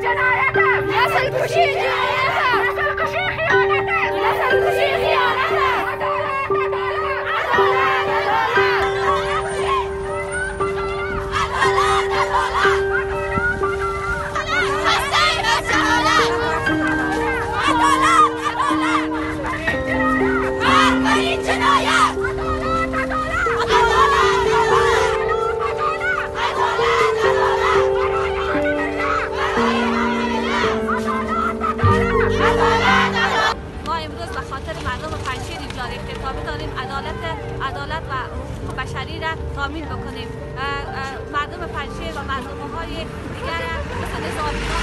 جنایت است. نسل کشی جنایت است. نسل کشی خیانت است. نسل کشی خیانت است. عدالت عدالت عدالت و حقوق بشری را تامین بکنیم. مردم پنجشیر و مردم‌های دیگر مثل زاویه‌ها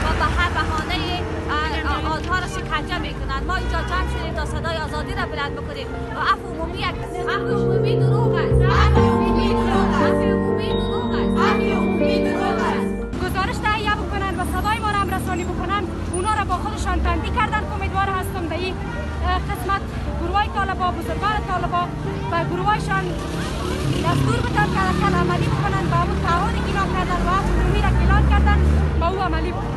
و به هر بهانه آنها را شکنجه میکنند. ما اینجا جمع شدیم تا صدای آزادی را بلند بکنیم و عفو عمومی دروغ است. عفو عمومی دروغ است. عفو عمومی دروغ است. عفو عمومی دروغ است. گزارش تهیه بکنن و صدای ما را هم رسانی بکنن. اونا را با خودشان بندی کردن. امیدوار هستم در این قسمت گروهای طالبا، بزرگان طالبا و گروهایشان دستور بدن که عملی بکنن با اون تعهدی که اینا کردن و عفو عمومی را اعلان کردن با او عملی بکنن.